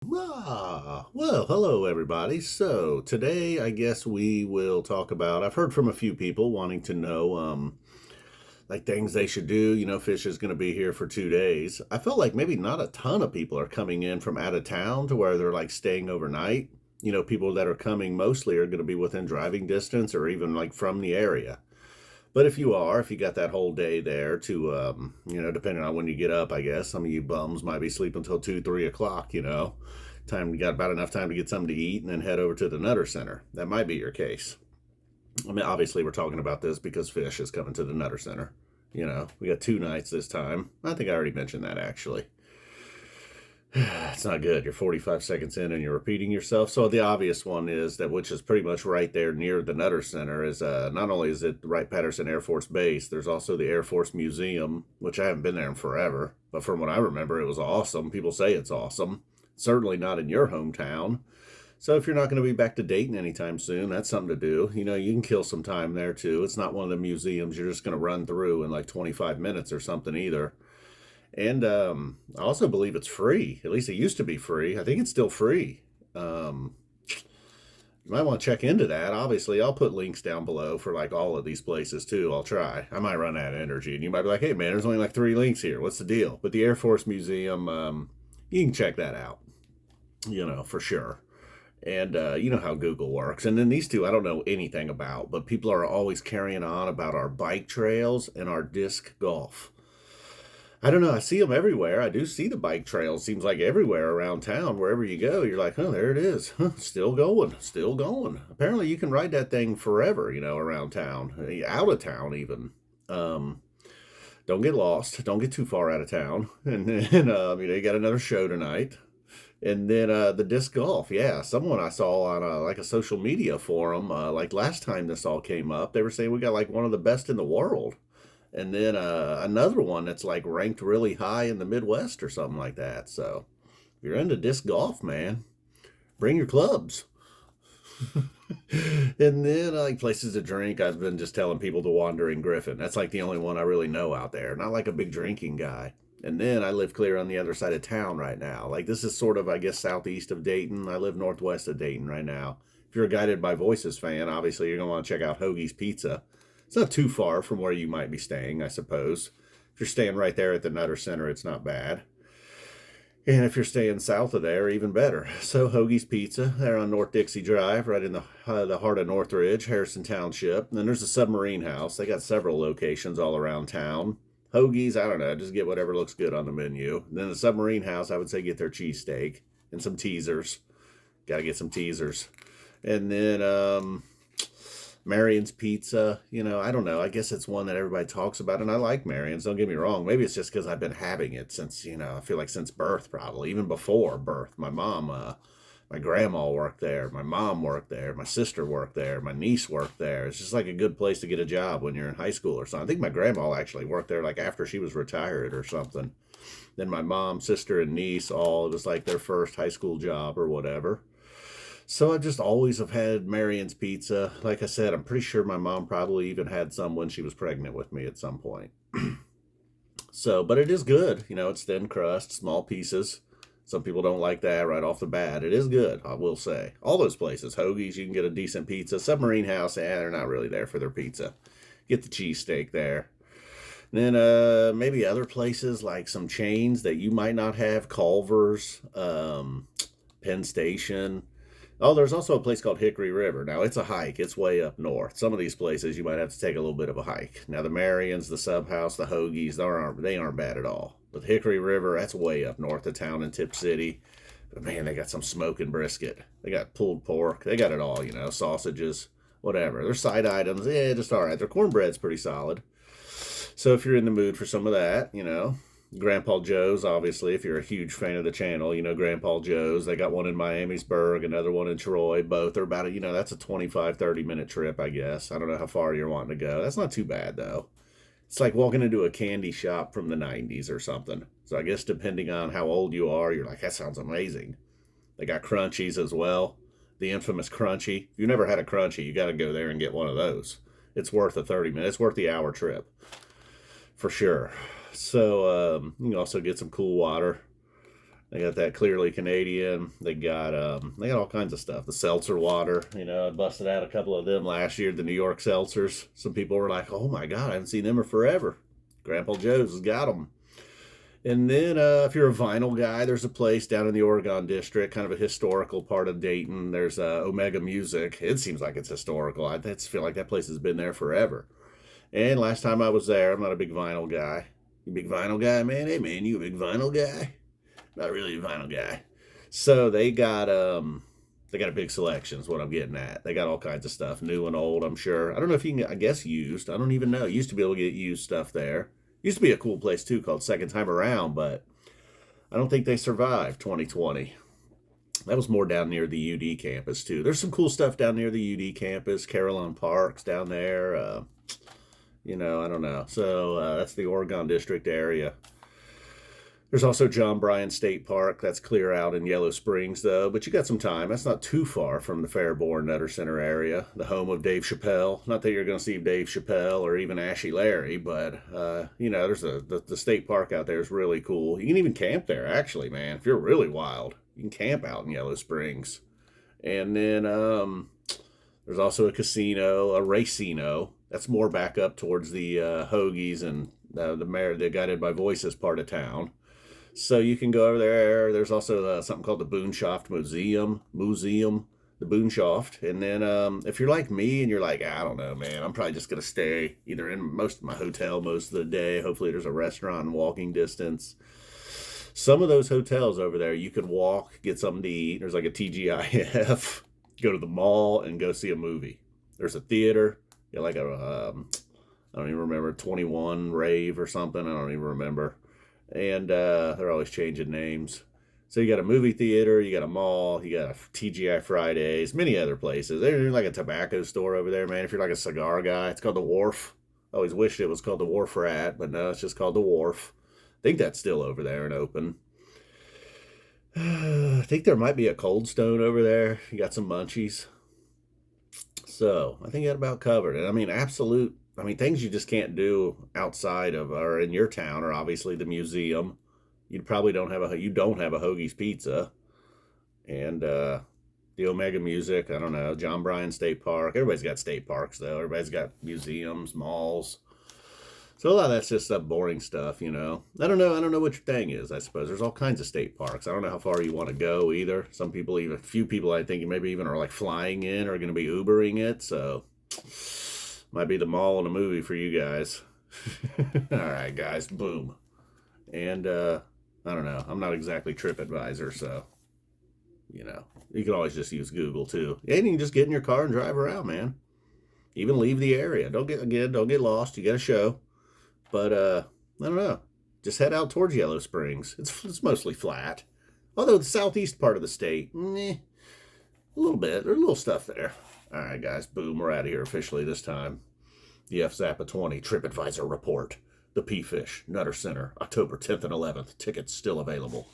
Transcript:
Well, hello everybody. So today I guess we will talk about, I've heard from a few people wanting to know, like things they should do. Phish is going to be here for 2 days. I felt like maybe not a ton of people are coming in from out of town to where they're like staying overnight. People that are coming mostly are going to be within driving distance or even like from the area. But if you got that whole day there to, depending on when you get up, I guess some of you bums might be sleeping until 2, 3 o'clock. You got about enough time to get something to eat and then head over to the Nutter Center. That might be your case. I mean, obviously we're talking about this because Phish is coming to the Nutter Center. We got 2 nights this time. I think I already mentioned that actually. It's not good. You're 45 seconds in and you're repeating yourself. So the obvious one is that, which is pretty much right there near the Nutter Center, is not only is it the Wright-Patterson Air Force Base, there's also the Air Force Museum, which I haven't been there in forever. But from what I remember, it was awesome. People say it's awesome. Certainly not in your hometown. So if you're not going to be back to Dayton anytime soon, that's something to do. You can kill some time there too. It's not one of the museums you're just going to run through in like 25 minutes or something either. And I also believe it's free. At least it used to be free. I think it's still free. You might want to check into that. Obviously, I'll put links down below for like all of these places too. I'll try. I might run out of energy, and you might be like, "Hey, man, there's only like 3 links here. What's the deal?" But the Air Force Museum, you can check that out. For sure. And you know how Google works. And then these two, I don't know anything about, but people are always carrying on about our bike trails and our disc golf. I don't know. I see them everywhere. I do see the bike trails. Seems like everywhere around town. Wherever you go, you're like, oh, there it is. Huh, still going, still going. Apparently, you can ride that thing forever. Around town, out of town even. Um, don't get lost. Don't get too far out of town. And then you got another show tonight. And then the disc golf, yeah. Someone I saw on like a social media forum, like last time this all came up, they were saying we got like one of the best in the world. And then another one that's like ranked really high in the Midwest or something like that. So if you're into disc golf, man, bring your clubs. And then like places to drink, I've been just telling people to Wandering Griffin. That's like the only one I really know out there. Not like a big drinking guy. And then I live clear on the other side of town right now. Like this is sort of, I guess, southeast of Dayton. I live northwest of Dayton right now. If you're a Guided by Voices fan, obviously you're going to want to check out Hoagies Pizza. It's not too far from where you might be staying, I suppose. If you're staying right there at the Nutter Center, it's not bad. And if you're staying south of there, even better. So Hoagies Pizza, they're on North Dixie Drive, right in the heart of Northridge, Harrison Township. And then there's the Submarine House. They got several locations all around town. Hoagies, I don't know, just get whatever looks good on the menu. And then the Submarine House, I would say get their cheesesteak and some teasers. Got to get some teasers. And then Marion's Pizza, I don't know. I guess it's one that everybody talks about, and I like Marion's. Don't get me wrong. Maybe it's just because I've been having it since, I feel like since birth, probably even before birth. My grandma worked there. My mom worked there. My sister worked there. My niece worked there. It's just like a good place to get a job when you're in high school or something. I think my grandma actually worked there like after she was retired or something. Then my mom, sister, and niece it was like their first high school job or whatever. So I just always have had Marion's Pizza. Like I said, I'm pretty sure my mom probably even had some when she was pregnant with me at some point. So, but it is good. It's thin crust, small pieces. Some people don't like that right off the bat. It is good, I will say. All those places, Hoagies, you can get a decent pizza. Submarine House, they're not really there for their pizza. Get the cheesesteak there. And then maybe other places like some chains that you might not have, Culver's, Penn Station. Oh, there's also a place called Hickory River. Now, it's a hike. It's way up north. Some of these places, you might have to take a little bit of a hike. Now, the Marions, the Sub House, the Hoagies, they aren't bad at all. But Hickory River, that's way up north of town in Tip City. But, man, they got some smoking brisket. They got pulled pork. They got it all, sausages, whatever. Their side items, just all right. Their cornbread's pretty solid. So if you're in the mood for some of that, Grandpa Joe's, obviously, if you're a huge fan of the channel, Grandpa Joe's. They got one in Miamisburg, another one in Troy. Both are about, that's a 25, 30-minute trip, I guess. I don't know how far you're wanting to go. That's not too bad, though. It's like walking into a candy shop from the 90s or something. So I guess depending on how old you are, you're like, that sounds amazing. They got crunchies as well. The infamous crunchie. If you've never had a crunchie, you got to go there and get one of those. It's worth a 30 minutes. It's worth the hour trip. For sure. So you can also get some cool water. They got that clearly Canadian. They got all kinds of stuff. The seltzer water, I busted out a couple of them last year. The New York seltzers. Some people were like, "Oh my God, I haven't seen them in forever." Grandpa Joe's has got them. And then, if you're a vinyl guy, there's a place down in the Oregon District, kind of a historical part of Dayton. There's Omega Music. It seems like it's historical. I just feel like that place has been there forever. And last time I was there, I'm not a big vinyl guy. You a big vinyl guy, man? Hey, man, you a big vinyl guy? Not really a vinyl guy. So they got a big selection is what I'm getting at. They got all kinds of stuff, new and old, I'm sure. I don't know if you can, I guess used. I don't even know. Used to be able to get used stuff there. Used to be a cool place too called Second Time Around, but I don't think they survived 2020. That was more down near the UD campus too. There's some cool stuff down near the UD campus. Carillon Park's down there. I don't know. So that's the Oregon District area. There's also John Bryan State Park. That's clear out in Yellow Springs, though. But you got some time. That's not too far from the Fairborn Nutter Center area, the home of Dave Chappelle. Not that you're going to see Dave Chappelle or even Ashy Larry, but, there's the state park out there is really cool. You can even camp there, actually, man. If you're really wild, you can camp out in Yellow Springs. And then there's also a casino, a racino. That's more back up towards the Hoagies and the Guided by Voices part of town. So you can go over there. There's also something called the Boonshoft Museum, the Boonshoft. And then if you're like me and you're like, I don't know, man, I'm probably just going to stay either in most of my hotel most of the day. Hopefully there's a restaurant in walking distance. Some of those hotels over there, you can walk, get something to eat. There's like a TGIF, go to the mall and go see a movie. There's a theater, like I don't even remember, 21 Rave or something. I don't even remember. And they're always changing names. So you got a movie theater, you got a mall, you got a TGI Fridays, many other places. There's like a tobacco store over there, man. If you're like a cigar guy, it's called the Wharf. I always wished it was called the Wharf Rat, but no, it's just called the Wharf. I think that's still over there and open. I think there might be a Cold Stone over there. You got some munchies. So I think that about covered it. I mean, things you just can't do outside of or in your town are obviously the museum. You don't have a Hoagies Pizza, and the Omega Music. I don't know, John Bryan State Park. Everybody's got state parks though. Everybody's got museums, malls. So a lot of that's just boring stuff, I don't know what your thing is. I suppose there's all kinds of state parks. I don't know how far you want to go either. Some people, even a few people, I think maybe even are like flying in or going to be Ubering it. So might be the mall and a movie for you guys. All right, guys, boom. And I don't know. I'm not exactly TripAdvisor, so you can always just use Google too. And you can just get in your car and drive around, man. Even leave the area. Don't get lost. You got a show. But I don't know. Just head out towards Yellow Springs. It's mostly flat. Although the southeast part of the state, a little bit. There's a little stuff there. All right, guys. Boom. We're out of here officially this time. The F-Zappa 20 TripAdvisor report. The Phish Nutter Center, October 10th and 11th. Tickets still available.